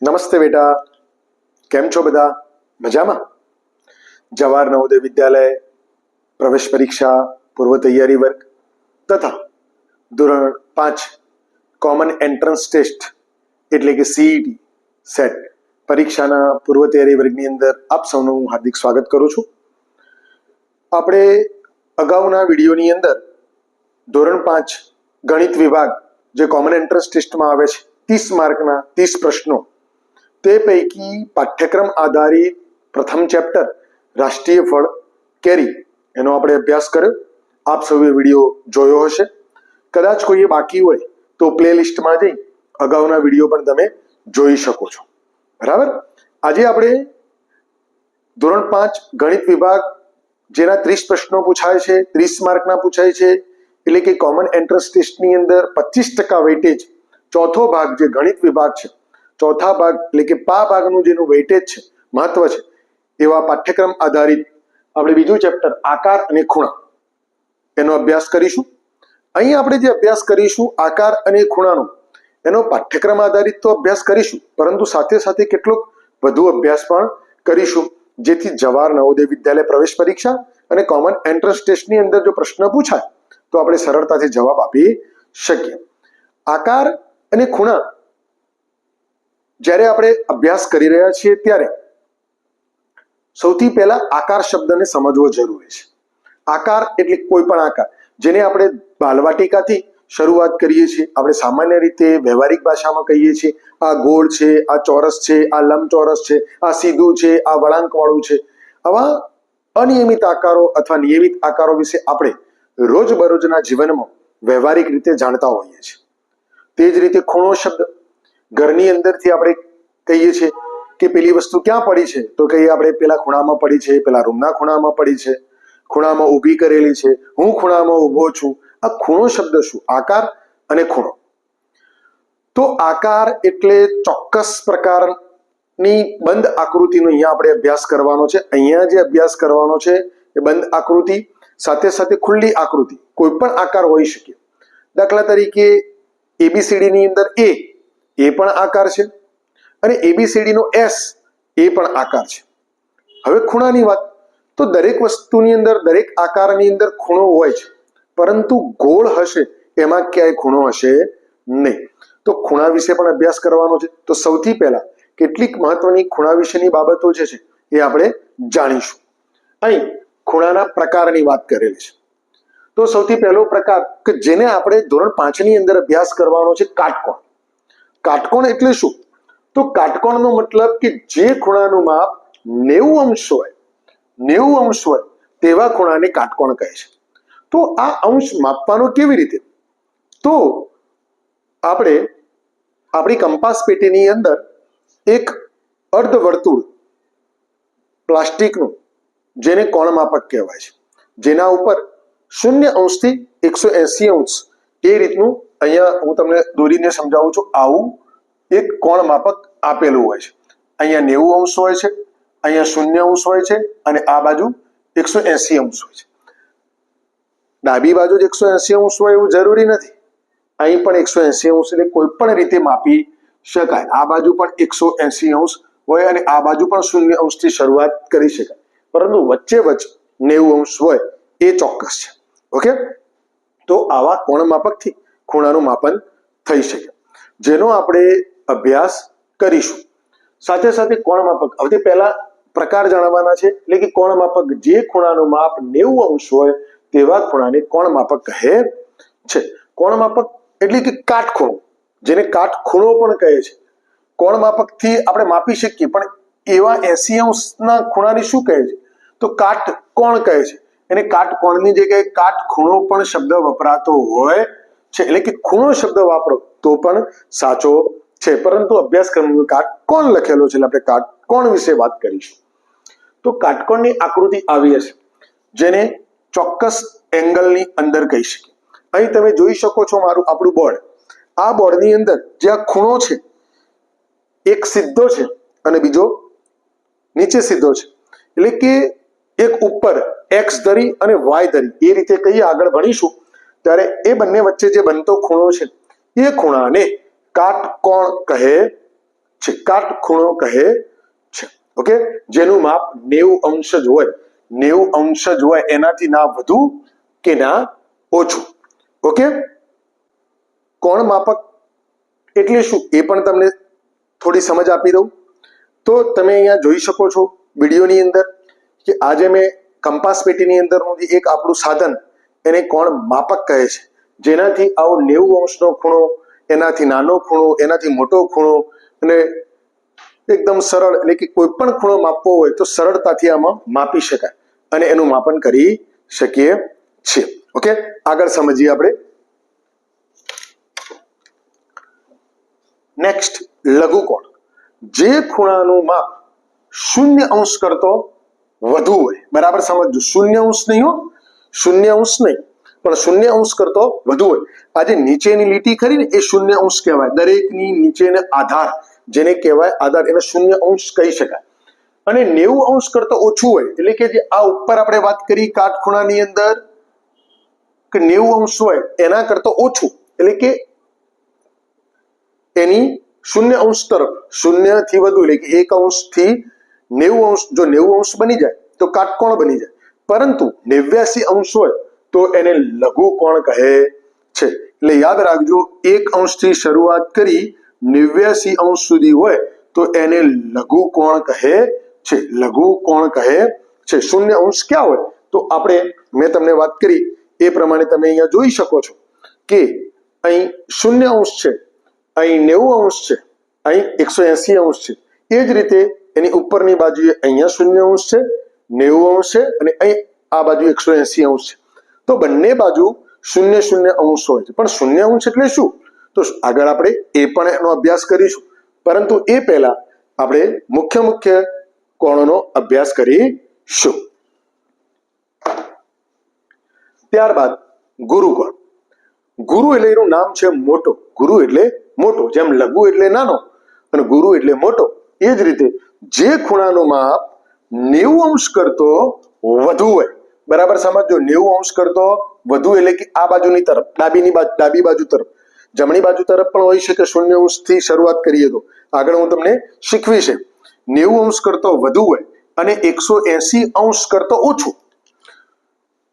નમસ્તે બેટા, કેમ છો બધા? મજામાં? જવાહર નવોદય વિદ્યાલય પ્રવેશ પરીક્ષા પૂર્વ તૈયારી વર્ગ તથા ધોરણ 5 કોમન એન્ટ્રન્સ ટેસ્ટ એટલે કે સીઈટી સેટ પરીક્ષાના પૂર્વ તૈયારી વર્ગની અંદર આપ સૌનું હું હાર્દિક સ્વાગત કરું છું. આપણે અગાઉના વિડીયોની અંદર ધોરણ 5 ગણિત વિભાગ જે કોમન એન્ટ્રન્સ ટેસ્ટમાં આવે છે 30 માર્કના 30 પ્રશ્નો, તે પૈકી પાઠ્યક્રમ આધારિત પ્રથમ ચેપ્ટર રાષ્ટ્રીય ફળ કેરી એનો આપણે અભ્યાસ કર્યો. આપ સૌએ વિડીયો જોયો હશે. કદાચ કોઈએ બાકી હોય તો પ્લે લિસ્ટમાં જઈ અગાઉના વિડીયો પણ તમે જોઈ શકો છો. બરાબર. આજે આપણે ધોરણ 5 ગણિત વિભાગ જેના 30 પ્રશ્નો પૂછાય છે, 30 માર્કના પૂછાય છે, એટલે કે કોમન એન્ટ્રન્સ ટેસ્ટની અંદર 25% વેઇટેજ, ચોથો ભાગ જે ગણિત વિભાગ છે, ચોથા ભાગ એટલે કે પા ભાગનું જેનું વેઇટેજ છે, મહત્વ છે, એવા પાઠ્યક્રમ આધારિત આપણે બીજું ચેપ્ટર આકાર અને ખૂણા એનો અભ્યાસ કરીશું. અહીં આપણે જે અભ્યાસ કરીશું આકાર અને ખૂણાનો, એનો પાઠ્યક્રમ આધારિત તો અભ્યાસ કરીશું, પરંતુ સાથે સાથે કેટલોક વધુ અભ્યાસ પણ કરીશું, જેથી જવાહર નવોદય વિદ્યાલય પ્રવેશ પરીક્ષા અને કોમન એન્ટ્રન્સ ટેસ્ટની અંદર જો પ્રશ્ન પૂછાય તો આપણે સરળતાથી જવાબ આપી શકીએ. આકાર અને ખૂણા જ્યારે આપણે અભ્યાસ કરી રહ્યા છીએ ત્યારે સૌથી પહેલા આકાર શબ્દને સમજવો જરૂરી છે. આકાર એટલે કોઈ પણ આકાર, જેને આપણે બાલવાટિકાથી શરૂઆત કરીએ છીએ. આપણે સામાન્ય રીતે વ્યવહારિક ભાષામાં કહીએ છીએ આ ગોળ છે, આ ચોરસ છે, આ લંબચોરસ છે, આ સીધું છે, આ વળાંકવાળું છે. આવા અનિયમિત આકારો અથવા નિયમિત આકારો વિશે આપણે રોજબરોજના જીવનમાં વ્યવહારિક રીતે જાણતા હોઈએ છીએ. તે જ રીતે ખૂણો શબ્દ, ઘરની અંદરથી આપણે કહીએ છીએ કે પેલી વસ્તુ ક્યાં પડી છે, તો કહીએ આપણે પેલા ખૂણામાં પડી છે, પેલા રૂમના ખૂણામાં પડી છે, ખૂણામાં ઊભી કરેલી છે, હું ખૂણામાં ઊભો છું. આ ખૂણો શબ્દ શું? આકાર અને ખૂણો. તો આકાર એટલે ચોક્કસ પ્રકારની બંધ આકૃતિનો અહીંયા આપણે અભ્યાસ કરવાનો છે. અહીંયા જે અભ્યાસ કરવાનો છે એ બંધ આકૃતિ સાથે સાથે ખુલ્લી આકૃતિ, કોઈ પણ આકાર હોઈ શકે. દાખલા તરીકે એબીસીડી ની અંદર એ પણ આકાર છે અને એબીસીડી નો એસ એ પણ આકાર છે. હવે ખૂણાની વાત, તો દરેક વસ્તુની અંદર, દરેક આકારની અંદર ખૂણો હોય છે, પરંતુ ગોળ હશે એમાં ક્યાંય ખૂણો હશે નહીં. તો ખૂણા વિશે પણ અભ્યાસ કરવાનો છે. તો સૌથી પહેલા કેટલીક મહત્વની ખૂણા વિશેની બાબતો જે છે એ આપણે જાણીશું. અહીં ખૂણાના પ્રકારની વાત કરેલી છે. તો સૌથી પહેલો પ્રકાર કે જેને આપણે ધોરણ 5 ની અંદર અભ્યાસ કરવાનો છે, કાટકોણ. કાટકોણ એટલે શું? તો કાટકોણનો મતલબ કે જે ખૂણાનું માપ 90 અંશ હોય તેવા ખૂણાને કાટકોણ કહે છે. તો આ અંશ માપવાનો કેવી રીતે? તો આપણે આપણી કંપાસ પેટીની અંદર એક અર્ધવર્તુળ પ્લાસ્ટિકનું, જેને કોણ માપક કહેવાય છે, જેના ઉપર 0 અંશથી 180 અંશ એ રીતનું, અહીંયા હું તમને દોરીને સમજાવું છું, આવું એક કોણ માપક આપેલું હોય છે. અહીંયા 90 અંશ હોય છે, અહીંયા 0 અંશ હોય છે અને આ બાજુ 180 અંશ હોય છે. ડાબી બાજુ જ 180 અંશ હોય એવું જરૂરી નથી. અહીં પણ 180 અંશ, એટલે કોઈ પણ રીતે માપી શકાય. આ બાજુ પણ 180 અંશ હોય અને આ બાજુ પણ 0 અંશથી શરૂઆત કરી શકાય, પરંતુ વચ્ચે 90 અંશ હોય એ ચોક્કસ છે. ઓકે. તો આવા કોણ માપકથી ખૂણાનું માપન થઈ શકે, જેનો આપણે અભ્યાસ કરીશું. સાથે સાથે કોણ માપક, હવે પહેલા પ્રકાર જાણવાના છે, એટલે કે કોણ માપક જે ખૂણાનું માપ 90 અંશ હોય તેવા ખૂણાને કોણ માપક કહે છે. કોણ માપક એટલે કે કાટખૂણો, જેને કાટખૂણો પણ કહે છે. કોણ માપકથી આપણે માપી શકીએ, પણ એવા 80 અંશના ખૂણાને શું કહે છે? તો કાટકોણ કહે છે. એને કાટકોણની જગ્યાએ કાટખૂણો પણ શબ્દ વપરાતો હોય છે, એટલે કે ખૂણો શબ્દ વાપરો તો પણ સાચો છે, પરંતુ અભ્યાસક્રમમાં કાટકોણ લખેલો છે એટલે આપણે કાટકોણ વિશે વાત કરીશું. તો કાટકોણની આકૃતિ આવી હશે, જેને ચોક્કસ એંગલની અંદર કહી શકીએ. અહીં તમે જોઈ શકો છો આપણું બોર્ડ. આ બોર્ડની અંદર જે આ ખૂણો છે, એક સીધો છે અને બીજો નીચે સીધો છે, એટલે કે એક ઉપર એક્સ ધરી અને વાય ધરી, એ રીતે કહીએ આગળ ભણીશું ત્યારે એ બંને વચ્ચે જે બનતો ખૂણો છે એ ખૂણાને કાટકોણ કહે છે, કાટખૂણો કહે છે. ઓકે, જેનું માપ 90 અંશ જ હોય, 90 અંશ જ હોય, એનાથી ના વધુ કે ના ઓછું. ઓકે, કોણ માપક એટલે શું એ પણ તમને થોડી સમજ આપી દઉં. તો તમે અહીંયા જોઈ શકો છો વિડીયોની અંદર કે આજે મેં કંપાસ પેટીની અંદરનું જે એક આપણું સાધન એને કોણ માપક કહે છે, જેનાથી આવો 90 અંશનો ખૂણો, એનાથી નાનો ખૂણો, એનાથી મોટો ખૂણો અને એકદમ સરળ, એટલે કે કોઈ પણ ખૂણો માપવો હોય તો સરળતાથી આમાં માપી શકાય અને એનું માપન કરી શકીએ છીએ. ઓકે, આગળ સમજીએ આપણે. નેક્સ્ટ, લઘુકોણ. જે ખૂણાનું માપ 0 અંશ કરતો વધુ હોય, બરાબર સમજજો, 0 અંશ નહીં હો, 0 અંશ નહીં, પણ 0 અંશ કરતો વધુ હોય. આ જે નીચેની લીટી ખરી ને એ 0 અંશ કહેવાય. દરેકની નીચેને આધાર, જેને કહેવાય આધાર, એને 0 અંશ કહી શકાય. અને 90 અંશ કરતો ઓછું હોય, એટલે કે જે આ ઉપર આપણે વાત કરી કાટખૂણાની અંદર કે 90 અંશ હોય એના કરતો ઓછું, એટલે કે એની 0 અંશ તરફ, 0 થી વધુ, એટલે કે 1 અંશથી 90 અંશ, જો 90 અંશ બની જાય તો કાટકોણ બની જાય. પરંતુ 89 અંશ હોય તો એને લઘુકોણ કહે છે. એટલે યાદ રાખજો, 1 અંશથી શરૂઆત કરી 89 અંશ સુધી હોય તો એને લઘુકોણ કહે છે. લઘુકોણ કહે છે. 0 અંશ ક્યાં હોય તો આપણે, મેં તમને વાત કરી એ પ્રમાણે તમે અહીંયા જોઈ શકો છો કે અહીં 0 અંશ છે, અહીં 90 અંશ છે, અહીં 180 અંશ છે. એ જ રીતે એની ઉપરની બાજુએ અહીંયા 0 અંશ છે, 90 અંશ છે અને અહીં આ બાજુ 180 અંશ છે. તો બંને બાજુ 0 અંશ હોય છે. પણ 0 અંશ એટલે શું, તો આગળ આપણે એ પણ એનો અભ્યાસ કરીશું, પરંતુ એ પહેલા આપણે મુખ્ય કોણોનો અભ્યાસ કરીશું. ત્યારબાદ ગુરુકોણ. ગુરુ એટલે એનું નામ છે મોટો. ગુરુ એટલે મોટો, જેમ લઘુ એટલે નાનો અને ગુરુ એટલે મોટો, એ જ રીતે જે ખૂણાનું માપ 90 અંશ કરતો વધુ હોય, બરાબર સમજો, 90 અંશ કરતો વધુ એટલે કે આ બાજુની તરફ, ડાબી બાજુ તરફ, જમણી બાજુ તરફ પણ હોઈ શકે. 0 અંશથી શરૂઆત કરીએ તો આગળ હું તમને શીખવીશ. 90 અંશ કરતો વધુ હોય અને 180 અંશ કરતો ઓછું.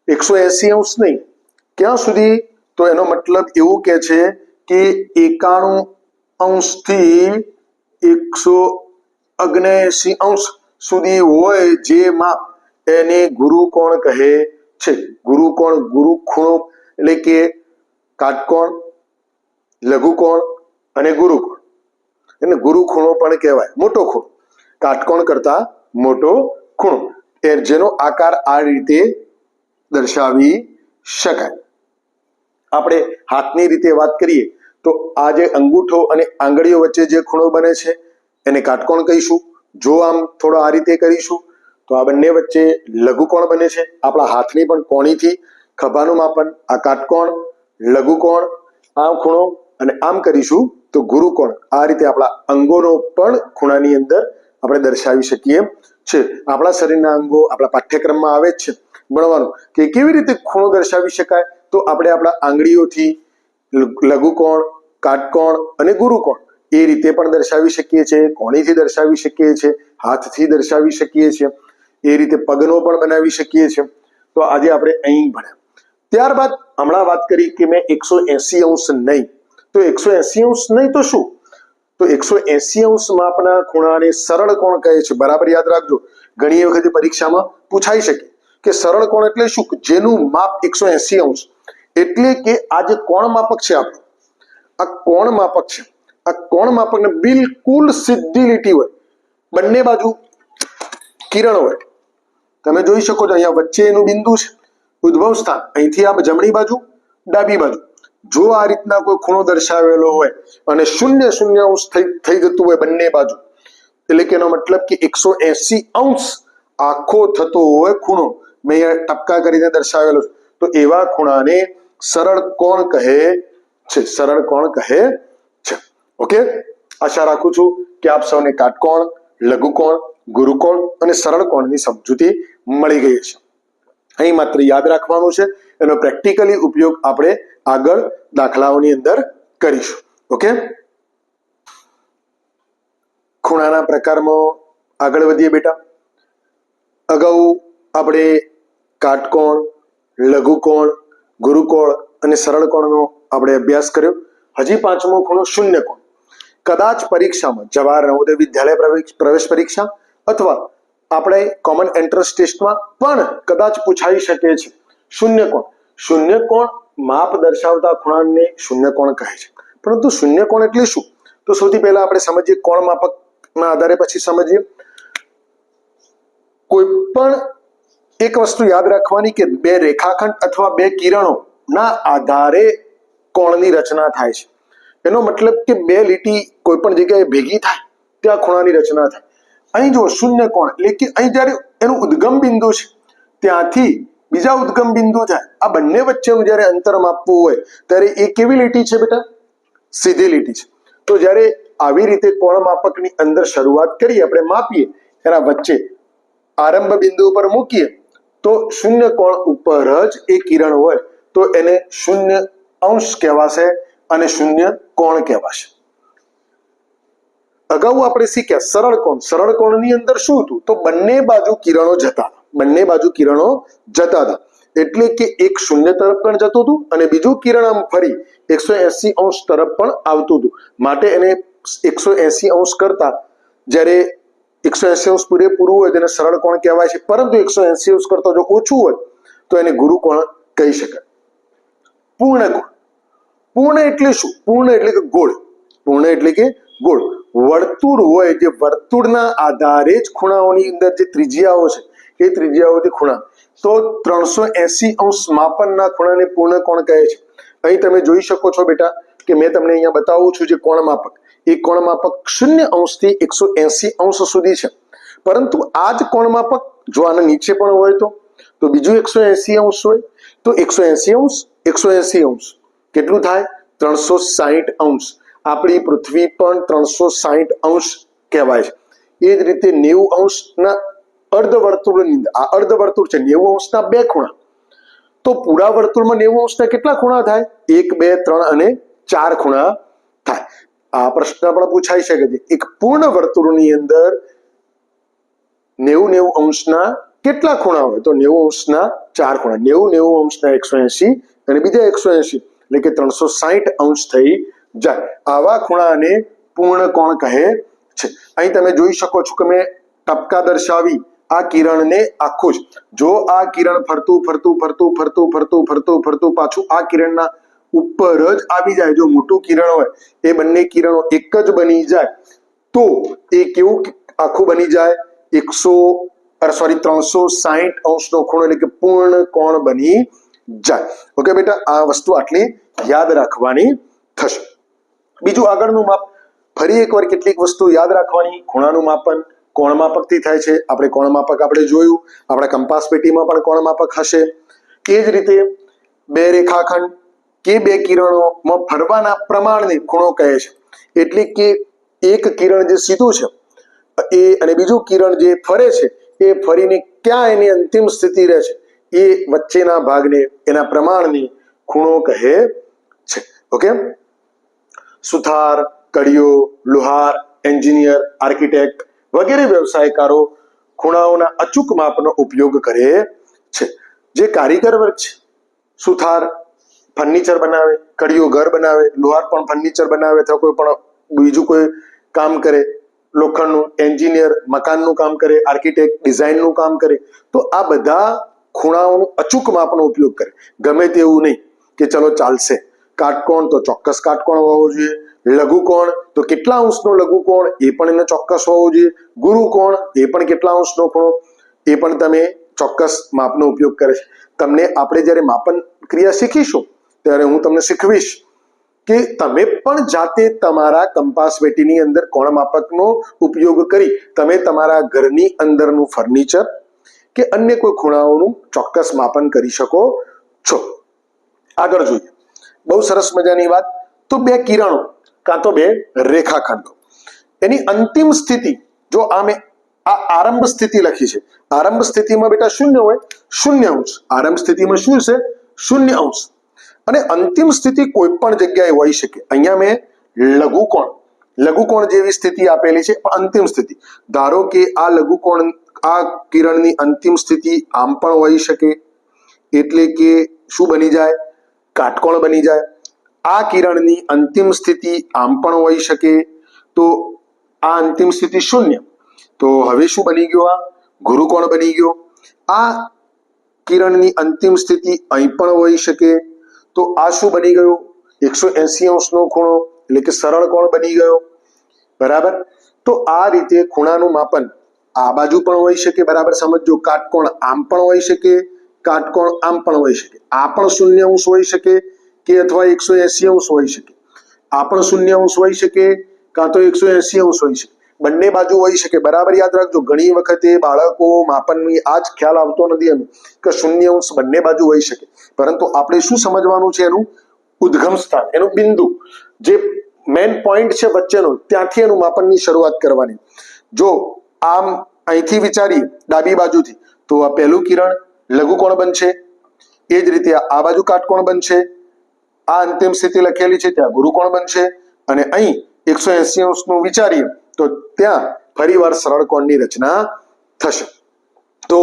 180 અંશ નહીં, ક્યાં સુધી, તો એનો મતલબ એવું કે છે કે 91 અંશથી 179 અંશ સુધી હોય જે માપ, એને ગુરુકોણ કહે છે. ગુરુકોણ, ગુરુખૂણો એટલે કે કાટકોણ, લઘુકોણ અને ગુરુકોણ. એને ગુરુખૂણો પણ કહેવાય, મોટો ખૂણો, કાટકોણ કરતા મોટો ખૂણો, જેનો આકાર આ રીતે દર્શાવી શકાય. આપણે હાથની રીતે વાત કરીએ તો આ જે અંગૂઠો અને આંગળીઓ વચ્ચે જે ખૂણો બને છે એને કાટકોણ કહીશું. જો આમ થોડો આ રીતે કરીશું તો આ બંને વચ્ચે લઘુકોણ બને છે. આપણા હાથની પણ કોણીથી ખભાનું માપન, આ કાટકોણ, લઘુકોણ, આમ ખૂણો, અને આમ કરીશું તો ગુરુકોણ. આ રીતે આપણા અંગોનો પણ ખૂણાની અંદર આપણે દર્શાવી શકીએ છે. આપણા શરીરના અંગો આપણા પાઠ્યક્રમમાં આવે જ છે ભણવાનું કે કેવી રીતે ખૂણો દર્શાવી શકાય. તો આપણે આપણા આંગળીઓથી લઘુકોણ, કાટકોણ અને ગુરુકોણ એ રીતે પણ દર્શાવી શકીએ છીએ, કોણીથી દર્શાવી શકીએ છીએ, હાથથી દર્શાવી શકીએ છીએ, એ રીતે પગનો પણ બનાવી શકીએ છીએ. તો આજે આપણે અહીં ભણ્યા. ત્યારબાદ હમણાં વાત કરી કે મેં 180 અંશ નહીં, તો 180 અંશ નહીં તો શું, તો 180 અંશ માપના ખૂણાને સરળ કોણ કહે છે. બરાબર યાદ રાખજો, ઘણી વખતે પરીક્ષામાં પૂછાઈ શકે કે સરળ કોણ એટલે શું, જેનું માપ 180 અંશ, એટલે કે આ જે કોણ માપક છે આપણું, આ કોણ માપક છે, આ કોણ માપકને બિલકુલ સીધી લીટી હોય, બંને બાજુ કિરણ હોય. તમે જોઈ શકો છો અહીંયા વચ્ચે એનું બિંદુ છે, ઉદ્ભવ સ્થાન, અહીંથી આ જમણી બાજુ, ડાબી બાજુ. જો આ રીતના કોઈ ખૂણો દર્શાવેલો હોય અને 0 અંશ થઈ જતું હોય બંને બાજુ, એટલે કે એનો મતલબ કે 180 અંશ આખો થતો હોય ખૂણો, મેં અહીંયા ટપકા કરીને દર્શાવેલો છે, તો એવા ખૂણાને સરળ કોણ કહે છે. સરળ કોણ કહે છે. ઓકે, આશા રાખું છું કે આપ સૌને કાટકોણ, લઘુકોણ, ગુરુકોણ અને સરળ કોણની સમજૂતી મળી ગઈ છે. અહીં માત્ર યાદ રાખવાનું છે, એનો પ્રેક્ટિકલી ઉપયોગ આપણે આગળ દાખલાઓની અંદર કરીશું. ઓકે, ખૂણાના પ્રકારમાં આગળ વધીએ બેટા. અગાઉ આપણે કાટકોણ, લઘુકોણ, ગુરુકોણ અને સરળ કોણનો આપણે અભ્યાસ કર્યો. હજી પાંચમો ખૂણો શૂન્ય કોણ. કદાચ પરીક્ષામાં જવાહર નવોદય વિદ્યાલય પ્રવેશ પરીક્ષા અથવા આપણે કોમન એન્ટ્રન્સ ટેસ્ટમાં પણ કદાચ પૂછાઈ શકે છે શૂન્ય કોણ. શૂન્ય કોણ માપ દર્શાવતા ખૂણાને શૂન્ય કોણ કહે છે. પરંતુ શૂન્ય કોણ એટલે શું? તો સૌથી પહેલા આપણે સમજીએ કોણ માપકના આધારે, પછી સમજીએ. કોઈ પણ એક વસ્તુ યાદ રાખવાની કે બે રેખાખંડ અથવા બે કિરણોના આધારે કોણની રચના થાય છે. એનો મતલબ કે બે લીટી કોઈ પણ જગ્યાએ ભેગી થાય ત્યાં ખૂણાની રચના થાય. અહીં જો શૂન્ય કોણ એટલે કે અહીં જ્યારે એનું ઉદ્ગમ બિંદુ છે ત્યાંથી બીજા ઉદ્ગમ બિંદુ થાય, આ બંને વચ્ચેનું જ્યારે અંતર માપવું હોય ત્યારે એ કેવી લીટી છે બેટા? સીધી લીટી છે. તો જ્યારે આવી રીતે કોણ માપકની અંદર શરૂઆત કરીએ, આપણે માપીએ, એના વચ્ચે આરંભ બિંદુ ઉપર મૂકીએ તો શૂન્ય કોણ ઉપર જ એ કિરણ હોય તો એને શૂન્ય અંશ કહેવાશે અને શૂન્ય કોણ કહેવાશે. અગાઉ આપણે શીખ્યા સરળ કોણ. સરળ કોણની અંદર શું હતું? તો બંને બાજુ કિરણો જતા હતા. એટલે કે એક શૂન્ય તરફ પણ જતું હતું અને બીજું કિરણ આમ ફરી 180 અંશ તરફ પણ આવતું હતું. માટે એને 180 અંશ કરતા, જ્યારે 180 અંશ પૂરેપૂરું હોય તેને સરળ કોણ કહેવાય છે. પરંતુ 180 અંશ કરતા જો ઓછું હોય તો એને ગુરુ કોણ કહી શકાય. પૂર્ણ કોણ. પૂર્ણ એટલે શું? પૂર્ણ એટલે કે ગોળ. પૂર્ણ એટલે કે ગોળ. વર્તુળ હોય, જે વર્તુળના આધારે જ ખૂણાઓની અંદર જે ત્રિજ્યાઓ છે એ ત્રિજ્યાઓથી ખૂણા, તો 380 અંશ માપનના ખૂણાને પૂર્ણ કોણ કહે છે. અહીં તમે જોઈ શકો છો બેટા કે મેં તમને અહીંયા બતાવું છું જે કોણ માપક, એ કોણ માપક 0 અંશથી 180 અંશ સુધી છે. પરંતુ આ જ કોણ માપક જો આના નીચે પણ હોય તો બીજું 180 અંશ હોય તો 180 અંશ 180 અંશ કેટલું થાય? 360 અંશ. આપણી પૃથ્વી પણ 360 અંશ કહેવાય છે. એ જ રીતે 90 અંશના અર્ધવર્તુળની અંદર, આ અર્ધવર્તુળ છે, 90 અંશના બે ખૂણા. તો પૂરા વર્તુળમાં 90 અંશના કેટલા ખૂણા થાય? 1, 2, 3 અને 4 ખૂણા થાય. આ પ્રશ્ન પણ પૂછાઈ શકે છે. એક પૂર્ણ વર્તુળની અંદર 90 અંશના કેટલા ખૂણા હોય? તો 90 અંશના 4 ખૂણા. 90 અંશના 180 અને બીજા 180 એટલે કે 360 અંશ થઈ જાય. આવા ખૂણાને પૂર્ણ કોણ કહે છે. અહીં તમે જોઈ શકો છો કે મેં ટપકા દર્શાવી આ કિરણને આખું જ. જો આ કિરણ ફરતું પાછું આ કિરણના ઉપર જ આવી જાય, જો મોટું કિરણ હોય એ બંને કિરણો એક જ બની જાય તો એ કેવું આખું બની જાય? 360 અંશનો ખૂણો એટલે કે પૂર્ણ કોણ બની જાય. ઓકે બેટા, આ વસ્તુ આટલી યાદ રાખવાની થશે. બીજું આગળનું માપ, ફરી એકવાર કેટલીક વસ્તુ યાદ રાખવાની. ખૂણાનું માપન કોણ માપકથી થાય છે. આપણે કોણ માપક આપણે જોયું, આપણા કંપાસ પેટીમાં પણ કોણ માપક હશે. એ જ રીતે બે રેખાખંડ કે બે કિરણોમાં ફરવાના પ્રમાણને ખૂણો કહે છે. એટલે કે એક કિરણ જે સીધું છે એ અને બીજું કિરણ જે ફરે છે એ ફરીને ક્યાં એની અંતિમ સ્થિતિ રહે છે એ વચ્ચેના ભાગને, એના પ્રમાણને ખૂણો કહે છે. ઓકે. સુથાર, કડિયો, લુહાર, એન્જિનિયર, આર્કિટેક્ટ વગેરે વ્યવસાયકારો ખૂણાઓના અચૂક માપનો ઉપયોગ કરે છે. જે કારીગર વર્ગ છે, સુથાર ફર્નિચર બનાવે, કડિયો ઘર બનાવે, લુહાર પણ ફર્નિચર બનાવે અથવા કોઈ પણ બીજું કોઈ કામ કરે, લોખંડનું, એન્જિનિયર મકાનનું કામ કરે, આર્કિટેક્ટ ડિઝાઇનનું કામ કરે, તો આ બધા ખૂણાઓનું અચૂક માપનો ઉપયોગ કરે. ગમે તેવું નહીં કે ચલો ચાલશે. કાટકોણ તો ચોક્કસ કાટકોણ હોવો જોઈએ. લઘુકોણ તો કેટલા અંશનો લઘુકોણ એ પણ એને ચોક્કસ હોવો જોઈએ. ગુરુકોણ એ પણ કેટલા અંશનો ખૂણો એ પણ તમે ચોક્કસ માપનો ઉપયોગ કરે છે. તમને આપણે જ્યારે માપન ક્રિયા શીખીશું ત્યારે હું તમને શીખવીશ કે તમે પણ જાતે તમારા કંપાસ પેટીની અંદર કોણ માપકનો ઉપયોગ કરી તમે તમારા ઘરની અંદરનું ફર્નિચર કે અન્ય કોઈ ખૂણાઓનું ચોક્કસ માપન કરી શકો છો. આગળ જોઈએ, બહુ સરસ મજાની વાત. તો બે કિરણો કાં તો બે રેખાખંડો, એની અંતિમ સ્થિતિ જો આ આરંભ સ્થિતિ લખી છે. આરંભ સ્થિતિમાં બેટા શૂન્ય હોય, 0 અંશ. આરંભ સ્થિતિમાં શું છે? 0 અંશ. અને અંતિમ સ્થિતિ કોઈ પણ જગ્યાએ હોઈ શકે. અહીંયા મેં લઘુકોણ લઘુકોણ જેવી સ્થિતિ આપેલી છે, પણ અંતિમ સ્થિતિ. ધારો કે આ લઘુકોણ, આ કિરણની અંતિમ સ્થિતિ આમ પણ હોઈ શકે, એટલે કે શું બની જાય? કાટકોણ બની જાય. આ કિરણની અંતિમ સ્થિતિ આમ પણ હોઈ શકે, તો આ અંતિમ સ્થિતિ શૂન્ય. તો હવે શું બની ગયો? આ ગુરુકોણ બની ગયો. આ કિરણની અંતિમ સ્થિતિ અહીં પણ હોઈ શકે, તો આ શું બની ગયું? 180 અંશનો ખૂણો, એટલે કે સરળ કોણ બની ગયો. બરાબર. તો આ રીતે ખૂણાનું માપન આ બાજુ પણ હોઈ શકે. બરાબર સમજો. કાટકોણ આમ પણ હોઈ શકે, કાટકોણ આમ પણ હોઈ શકે. આ પણ 0 અંશ હોઈ શકે કે અથવા 180 અંશ હોઈ શકે. આ પણ 0 અંશ હોઈ શકે, કાં તો 180 અંશ હોઈ શકે. બંને બાજુ હોઈ શકે. બરાબર યાદ રાખજો. ઘણી વખતે બાળકો માપનની આ જ ખ્યાલ આવતો નથી એનું કે 0 અંશ બંને બાજુ હોઈ શકે, પરંતુ આપણે શું સમજવાનું છે? એનું ઉદ્ગમ સ્થાન, એનું બિંદુ, જે મેઇન પોઈન્ટ છે વચ્ચેનો, ત્યાંથી એનું માપનની શરૂઆત કરવાની. જો આમ અહીંથી વિચારીએ ડાબી બાજુથી, તો આ પહેલું કિરણ લઘુકોણ બનશે. એ જ રીતે આ બાજુ કાટકોણ બનશે. આ અંતિમ સ્થિતિ લખેલી છે ત્યાં ગુરુકોણ બનશે. અને અહીં 180 અંશનું વિચારીએ તો ત્યાં ફરીવાર સરળ કોણની રચના થશે. તો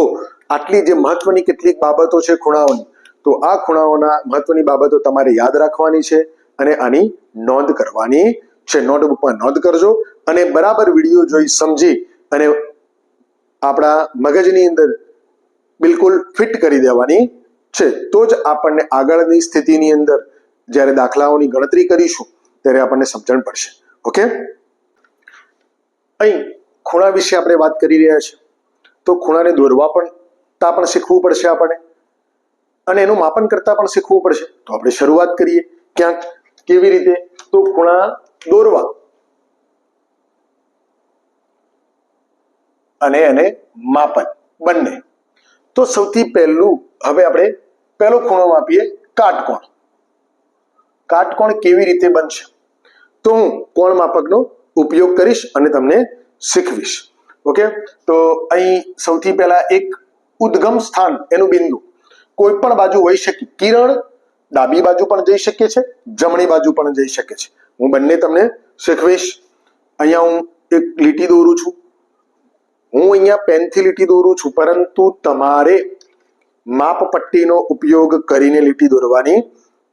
આટલી જે મહત્વની કેટલીક બાબતો છે ખૂણાઓની, તો આ ખૂણાઓના મહત્વની બાબતો તમારે યાદ રાખવાની છે અને આની નોંધ કરવાની છે. નોટબુકમાં નોંધ કરજો અને બરાબર વિડીયો જોઈ સમજી અને આપણા મગજની અંદર બિલકુલ ફિટ કરી દેવાની છે. તો જ આપણને આગળની સ્થિતિની અંદર જ્યારે દાખલાઓની ગણતરી કરીશું ત્યારે આપણને સમજણ પડશે. ઓકે. અહીં ખૂણા વિશે આપણે વાત કરી રહ્યા છીએ, તો ખૂણાને દોરવા પણ શીખવું પડશે આપણને, અને એનું માપન કરતા પણ શીખવું પડશે. તો આપણે શરૂઆત કરીએ ક્યાંક. કેવી રીતે? તો ખૂણા દોરવા અને એને માપન બંને. તો સૌથી પહેલું હવે આપણે પહેલો ખૂણો માપીએ, કાટકોણ. કાટકોણ કેવી રીતે બનશે? તો હું કોણ માપકનો ઉપયોગ કરીશ અને તમને શીખવીશ. ઓકે. તો અહીં સૌથી પહેલા એક ઉદ્ગમ સ્થાન, એનું બિંદુ કોઈ પણ બાજુ હોઈ શકે. કિરણ ડાબી બાજુ પણ જઈ શકે છે, જમણી બાજુ પણ જઈ શકે છે. હું બંને તમને શીખવીશ. અહીંયા હું એક લીટી દોરું છું. હું અહીંયા પેનથી લીટી દોરું છું, પરંતુ તમારે માપપટ્ટીનો ઉપયોગ કરીને લીટી દોરવાની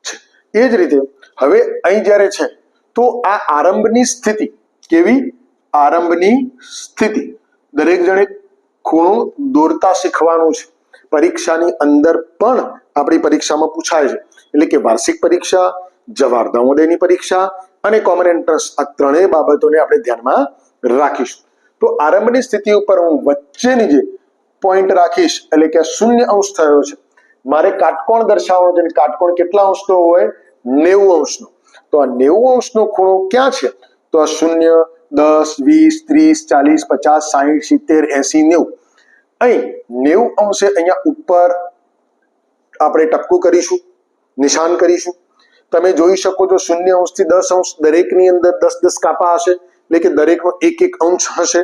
છે. એ જ રીતે હવે અહીં જ્યારે છે, તો આ આરંભની સ્થિતિ કેવી? આરંભની સ્થિતિ દરેક જણે ખૂણો દોરતા શીખવાનું છે. પરીક્ષાની અંદર પણ આપણી પરીક્ષામાં પૂછાય છે. એટલે કે વાર્ષિક પરીક્ષા, જવાહર નવોદયની પરીક્ષા અને કોમન એન્ટ્રન્સ, આ ત્રણેય બાબતોને આપણે ધ્યાનમાં રાખીશું. તો આરંભની સ્થિતિ ઉપર હું વચ્ચેની જે પોઈન્ટ રાખીશ, એટલે કે 0 અંશ થયો છે, મારે કાટકોણ દર્શાવવાનો છે. કાટકોણ કેટલા અંશનો હોય? 90 અંશનો. તો આ 90 અંશનો ખૂણો ક્યાં છે? તો આ 0, 10, 20, 30, 40, 50, 60, 70, 80, 90. અહીં 90 અંશે અહીંયા ઉપર આપણે ટપકું કરીશું, નિશાન કરીશું. તમે જોઈ શકો છો 0 અંશથી 10 અંશ દરેકની અંદર 10-10 કાપા હશે, એટલે કે દરેકનો 1-1 અંશ હશે.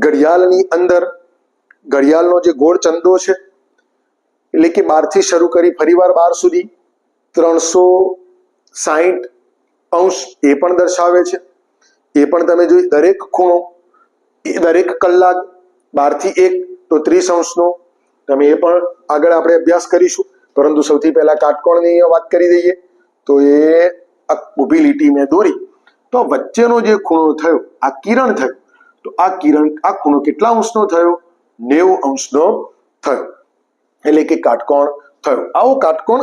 ઘડિયાળની અંદર ઘડિયાળનો જે ગોળ ચંદો છે, એટલે કે 12 થી શરૂ કરી ફરીવાર 12 સુધી 360 અંશ એ પણ દર્શાવે છે. એ પણ તમે જોઈ. દરેક ખૂણો, દરેક કલાક 12 થી 1 તો 30 અંશનો. તમે એ પણ આગળ આપણે અભ્યાસ કરીશું, પરંતુ સૌથી પહેલા કાટકોણની વાત કરી દઈએ. તો એ ઊભી લીટી મેં દોરી, તો વચ્ચેનો જે ખૂણો થયો, આ કિરણ થયું, તો આ ખૂણો કેટલા અંશનો થયો? 90 અંશનો થયો, એટલે કે કાટકોણ થયો. આવો કાટકોણ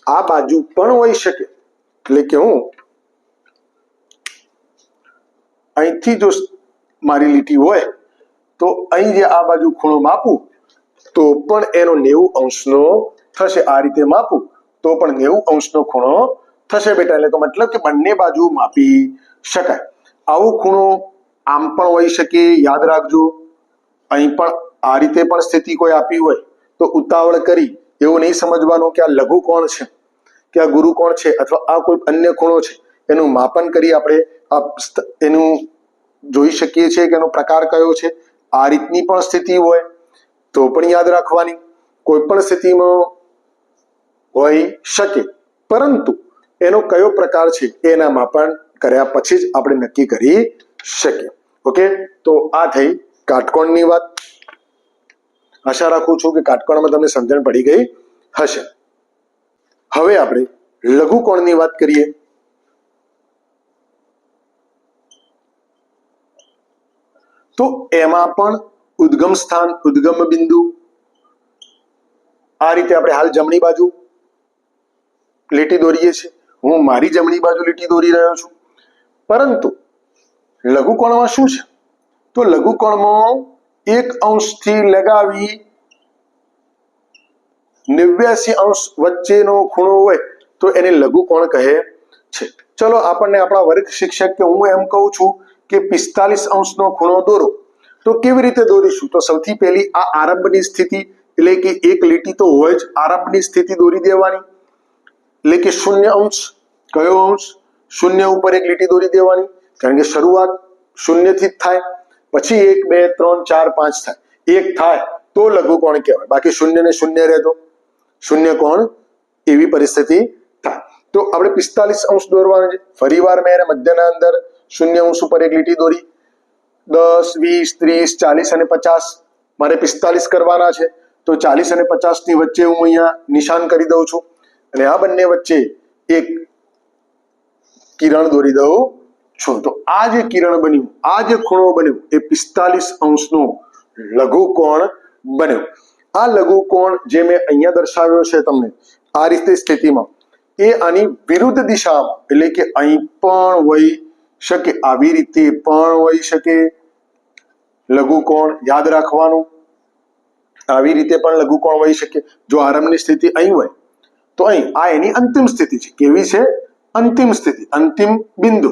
આ બાજુ પણ હોઈ શકે. એટલે કે હું અહીંથી જો મારી લીટી હોય, તો અહીં જે આ બાજુ ખૂણો માપું તો પણ એનો 90 અંશનો થશે. આ રીતે માપું તો પણ 90 અંશનો ખૂણો થશે બેટા. એટલે તો મતલબ કે બંને બાજુ માપી શકાય. આવો ખૂણો આમ પણ હોઈ શકે, યાદ રાખજો. અહીં પણ આ રીતે પણ સ્થિતિ કોઈ આપી હોય તો ઉતાવળ કરી એવું નહીં સમજવાનું કે આ લઘુ કોણ છે કે આ ગુરુ કોણ છે અથવા આ કોઈ અન્ય ખૂણો છે. એનું માપન કરી આપણે એનું જોઈ શકીએ છીએ કે એનો પ્રકાર કયો છે. આ રીતની પણ સ્થિતિ હોય તો પણ યાદ રાખવાની. કોઈ પણ સ્થિતિમાં હોઈ શકે, પરંતુ એનો કયો પ્રકાર છે એના માપન કર્યા પછી જ આપણે નક્કી કરી શકીએ. ઓકે, તો આ થઈ કાટકોણની વાત. આશા રાખું છું કે કાટકોણમાં તમને સમજણ પડી ગઈ હશે. હવે આપણે લઘુકોણની વાત કરીએ. તો એમાં પણ ઉદ્ગમ સ્થાન, ઉદ્ગમ બિંદુ, આ રીતે આપણે હાલ જમણી બાજુ લીટી દોરીએ છીએ. હું મારી જમણી બાજુ લીટી દોરી રહ્યો છું. પરંતુ લઘુકોણમાં શું છે? તો લઘુકોણમાં 1 અંશથી લગાવી 89 વચ્ચેનો ખૂણો હોય તો એને લઘુકોણ કહે છે. ચલો આપણને આપણા વર્ગ શિક્ષક કે હું એમ કહું છું કે 45 ખૂણો દોરો, તો કેવી રીતે દોરીશું? તો સૌથી પહેલી આ આરંભની સ્થિતિ એટલે કે એક લીટી તો હોય જ, આરંભની સ્થિતિ દોરી દેવાની, એટલે કે 0 કયો અંશ? 0 ઉપર એક લીટી દોરી દેવાની, કારણ કે શરૂઆત 0 થી જ થાય. પછી 1 2 3 4 5 થાય, 1 થાય તો લઘુકોણ કહેવાય, બાકી 0 ને 0 રહેતો શૂન્ય કોણ, એવી પરિસ્થિતિ થાય. તો આપણે 45 દોરવાનું છે. ફરી વાર મેં એને મધ્યના અંદર 0 ઉપર એક લીટી દોરી. 10 20 30 40 અને 50 મારે 45 કરવાના છે. તો 40 અને 50 ની વચ્ચે હું અહીંયા નિશાન કરી દઉં છું અને આ બંને વચ્ચે એક કિરણ દોરી દઉં છું. તો આ જે કિરણ બન્યું, આ જે ખૂણો બન્યો એ 45 નો લઘુકોણ બન્યો. આ લઘુકોણ જે મેં અહીંયા દર્શાવ્યો છે તમને આ રીતે સ્થિતિમાં, એ આની વિરુદ્ધ દિશામાં, એટલે કે અહીં પણ હોઈ શકે, આવી રીતે પણ હોઈ શકે લઘુકોણ. યાદ રાખવાનું, આવી રીતે પણ લઘુકોણ હોઈ શકે. જો આરંભની સ્થિતિ અહીં હોય તો અહીં આ એની અંતિમ સ્થિતિ છે. કેવી છે? અંતિમ સ્થિતિ, અંતિમ બિંદુ.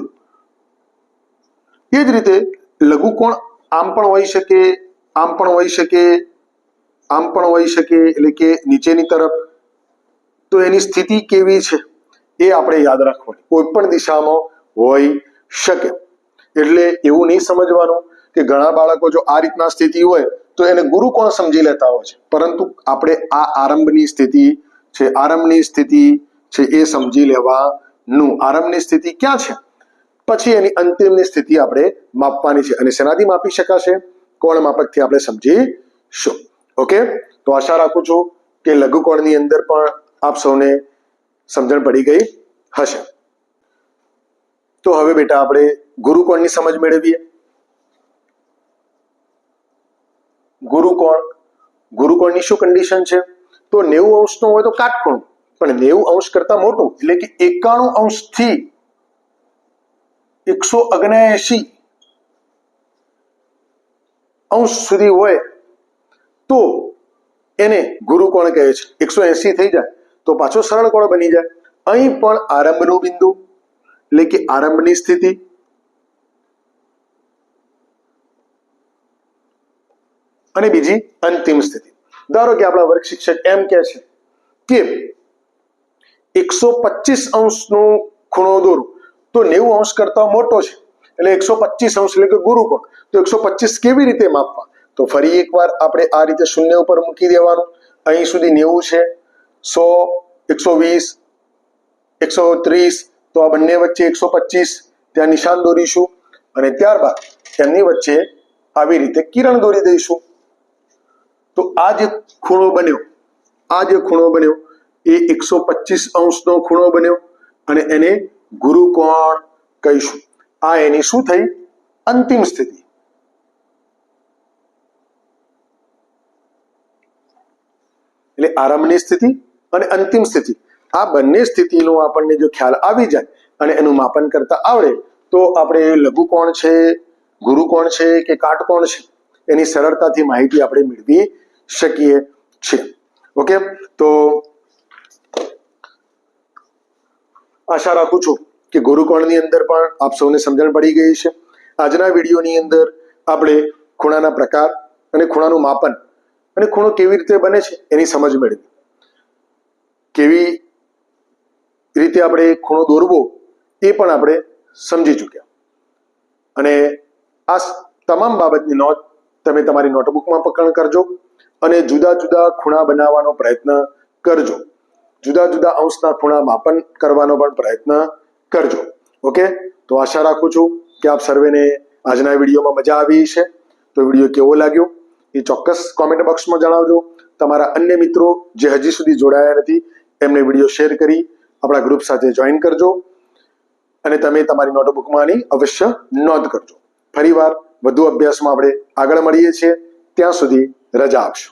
એ જ રીતે લઘુકોણ આમ પણ હોઈ શકે, આમ પણ હોઈ શકે, આમ પણ હોઈ શકે, એટલે કે નીચેની તરફ. તો એની સ્થિતિ કેવી છે એ આપણે યાદ રાખવાની. કોઈ પણ દિશામાં હોઈ શકે. એટલે એવું નહીં સમજવાનું કે ઘણા બાળકો જો આ રીતના સ્થિતિ હોય તો એને ગુરુકોણ સમજી લેતા હોય છે, પરંતુ આપણે આ આરંભની સ્થિતિ છે, આરંભની સ્થિતિ છે એ સમજી લેવાનું. આરંભની સ્થિતિ ક્યાં છે, પછી એની અંતિમની સ્થિતિ આપણે માપવાની છે. અને શેનાથી માપી શકાશે? કોણ માપકથી આપણે સમજીશું. ઓકે, તો આશા રાખું છું કે લઘુકોણની અંદર પણ આપ સૌને સમજણ પડી ગઈ હશે. તો હવે બેટા આપણે ગુરુકોણની સમજ મેળવીએ. ગુરુકોણની શું કન્ડિશન છે? તો 90 નો હોય તો કાટકોણ, પણ 90 કરતા મોટું એટલે કે 91 થી 179 સુધી હોય તો એને ગુરુકોણ કહે છે. 180 થઈ જાય તો પાછો સરળ કોણ બની જાય. અહીં પણ આરંભનું બિંદુ એટલે કે આરંભની સ્થિતિ, અને બીજી અંતિમ સ્થિતિ. ધારો કે આપણા વર્ગ શિક્ષક એમ કહે છે કે 125 નો ખૂણો દોરો, તો 90 કરતા મોટો છે એટલે 125 એટલે કે ગુરુકોણ. તો 125 કેવી રીતે માપવા? તો ફરી એકવાર આપણે આ રીતે 0 ઉપર મૂકી દેવાનું. અહીં સુધી 90 છે, 100 120 130, તો આ બંને વચ્ચે 125, ત્યાં નિશાન દોરીશું અને ત્યારબાદ તેમની વચ્ચે આવી રીતે કિરણ દોરી દઈશું. તો આ જે ખૂણો બન્યો, આ જે ખૂણો બન્યો એ 125 નો ખૂણો બન્યો અને એને ગુરુકોણ કહીશું. આ એની શું થઈ? અંતિમ સ્થિતિ. એટલે આરંભની સ્થિતિ અને અંતિમ સ્થિતિ, આ બંને સ્થિતિનો આપણને જો ખ્યાલ આવી જાય અને એનું માપન કરતા આવડે તો આપણે લઘુકોણ છે, ગુરુકોણ છે કે કાટકોણ છે એની સરળતાથી માહિતી આપણે મેળવી શકીએ છીએ. ઓકે, તો આશા રાખું છું કે ગુરુકોણની અંદર પણ આપ સૌને સમજણ પડી ગઈ છે. આજના વિડીયોની અંદર આપણે ખૂણાના પ્રકાર અને ખૂણાનું માપન અને ખૂણો કેવી રીતે બને છે એની સમજ મેળવી. કેવી રીતે આપણે ખૂણો દોરવો એ પણ આપણે સમજી ચૂક્યા. અને આ તમામ બાબતની નોંધ તમે તમારી નોટબુકમાં પકડ કરજો અને જુદા જુદા ખૂણા બનાવવાનો પ્રયત્ન કરજો. જુદા જુદા અંશના ખૂણા માપન કરવાનો પણ પ્રયત્ન કરજો. ઓકે, તો આશા રાખું છું કે આપ સર્વેને આજના વિડીયોમાં મજા આવી છે. તો વિડીયો કેવો લાગ્યો એ ચોક્કસ કોમેન્ટ બોક્સમાં જણાવજો. તમારા અન્ય મિત્રો જે હજી સુધી જોડાયા નથી એમને વિડીયો શેર કરી આપણા ગ્રુપ સાથે જોઈન કરજો અને તમે તમારી નોટબુકમાં આની અવશ્ય નોંધ કરજો. ફરીવાર વધુ અભ્યાસમાં આપણે આગળ મળીએ છીએ. ત્યાં સુધી રજા આપશો.